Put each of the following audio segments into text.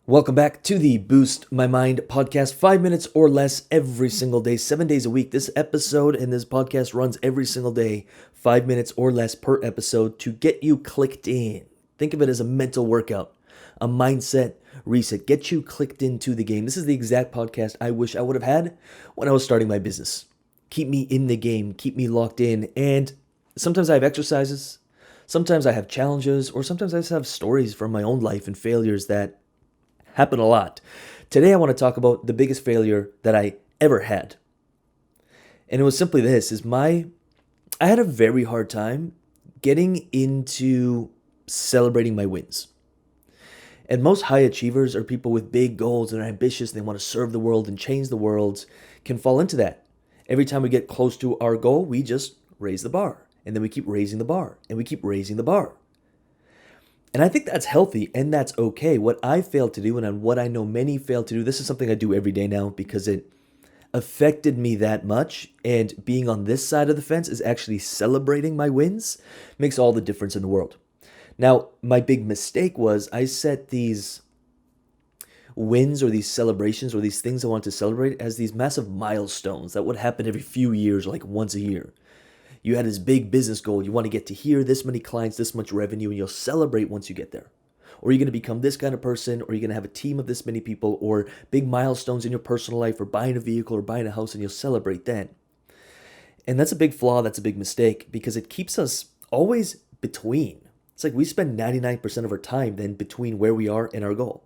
Welcome back to the Boost My Mind podcast. 5 minutes or less every single day, 7 days a week. This episode and this podcast runs every single day, 5 minutes or less per episode to get you clicked in. Think of it as a mental workout, a mindset reset, get you clicked into the game. This is the exact podcast I wish I would have had when I was starting my business. Keep me in the game, keep me locked in. And sometimes I have exercises, sometimes I have challenges, or sometimes I just have stories from my own life and failures that happen a lot. Today I want to talk about the biggest failure that I ever had. And it was simply this, I had a very hard time getting into celebrating my wins. And most high achievers are people with big goals and are ambitious and they want to serve the world and change the world can fall into that. Every time we get close to our goal, we just raise the bar. And then we keep raising the bar and we keep raising the bar. And I think that's healthy and that's okay. What I failed to do and what I know many fail to do, this is something I do every day now because it affected me that much. And being on this side of the fence is actually celebrating my wins makes all the difference in the world. Now, my big mistake was I set these wins or these celebrations or these things I want to celebrate as these massive milestones that would happen every few years, like once a year. You had this big business goal. You want to get to here, this many clients, this much revenue, and you'll celebrate once you get there. Or you're going to become this kind of person, or you're going to have a team of this many people, or big milestones in your personal life, or buying a vehicle, or buying a house, and you'll celebrate then. And that's a big flaw, that's a big mistake, because it keeps us always between. It's like we spend 99% of our time then between where we are and our goal.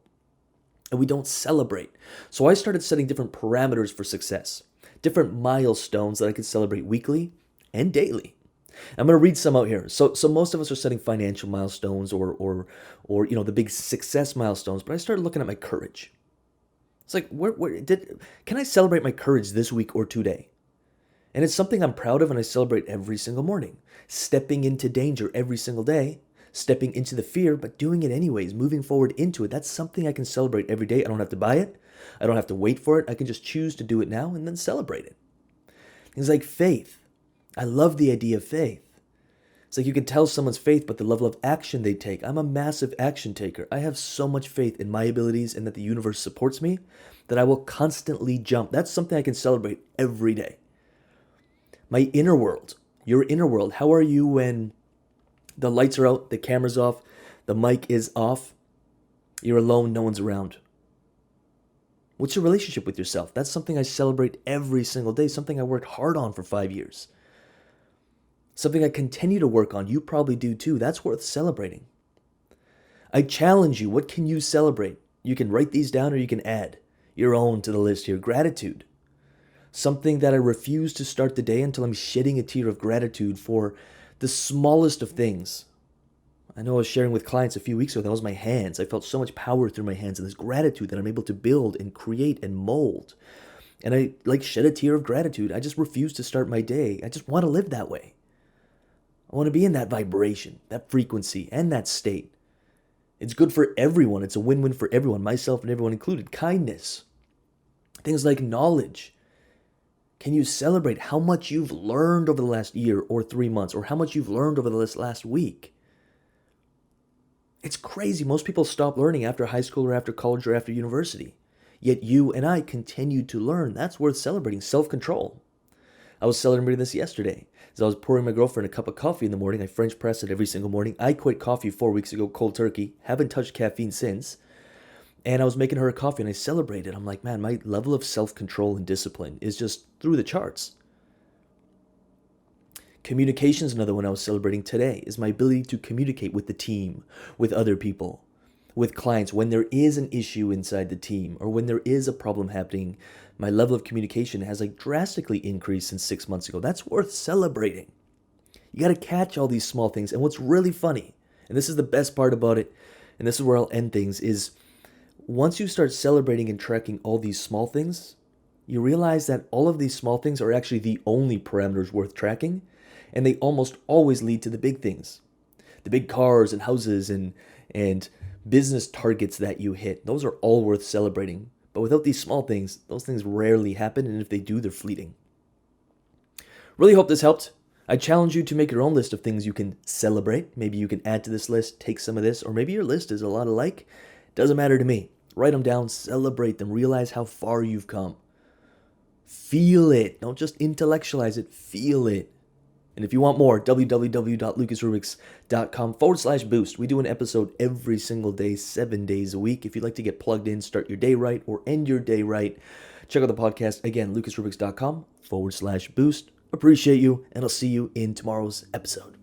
And we don't celebrate. So I started setting different parameters for success, different milestones that I could celebrate weekly and daily. I'm going to read some out here. So most of us are setting financial milestones or the big success milestones, but I started looking at my courage. It's like can I celebrate my courage this week or today? And it's something I'm proud of and I celebrate every single morning. Stepping into danger every single day, stepping into the fear, but doing it anyways, moving forward into it. That's something I can celebrate every day. I don't have to buy it. I don't have to wait for it. I can just choose to do it now and then celebrate it. Things like faith. I love the idea of faith. It's like you can tell someone's faith, but the level of action they take. I'm a massive action taker. I have so much faith in my abilities and that the universe supports me that I will constantly jump. That's something I can celebrate every day. My inner world, your inner world. How are you when the lights are out, the camera's off, the mic is off, you're alone, no one's around? What's your relationship with yourself? That's something I celebrate every single day, something I worked hard on for 5 years. Something I continue to work on. You probably do too. That's worth celebrating. I challenge you. What can you celebrate? You can write these down or you can add your own to the list here. Gratitude. Something that I refuse to start the day until I'm shedding a tear of gratitude for the smallest of things. I know I was sharing with clients a few weeks ago, that was my hands. I felt so much power through my hands and this gratitude that I'm able to build and create and mold. And I shed a tear of gratitude. I just refuse to start my day. I just want to live that way. I want to be in that vibration, that frequency, and that state. It's good for everyone. It's a win-win for everyone, myself and everyone included. Kindness. Things like knowledge. Can you celebrate how much you've learned over the last year or 3 months, or how much you've learned over the last week? It's crazy. Most people stop learning after high school or after college or after university. Yet you and I continue to learn. That's worth celebrating. Self-control. I was celebrating this yesterday. As I was pouring my girlfriend a cup of coffee in the morning, I French press it every single morning. I quit coffee 4 weeks ago, cold turkey. Haven't touched caffeine since. And I was making her a coffee and I celebrated. I'm like, man, my level of self-control and discipline is just through the charts. Communication is another one I was celebrating today, is my ability to communicate with the team, with other people, with clients. When there is an issue inside the team or when there is a problem happening, my level of communication has drastically increased since 6 months ago. That's worth celebrating. You got to catch all these small things. And what's really funny, and this is the best part about it, and this is where I'll end things, is once you start celebrating and tracking all these small things, you realize that all of these small things are actually the only parameters worth tracking, and they almost always lead to the big things. The big cars and houses and business targets that you hit, those are all worth celebrating. But without these small things, those things rarely happen, and if they do, they're fleeting. Really hope this helped. I challenge you to make your own list of things you can celebrate. Maybe you can add to this list, take some of this, or maybe your list is a lot alike. Doesn't matter to me. Write them down, celebrate them, realize how far you've come. Feel it. Don't just intellectualize it, feel it. And if you want more, www.lucasrubix.com/boost. We do an episode every single day, 7 days a week. If you'd like to get plugged in, start your day right, or end your day right, check out the podcast. Again, lucasrubix.com/boost. Appreciate you, and I'll see you in tomorrow's episode.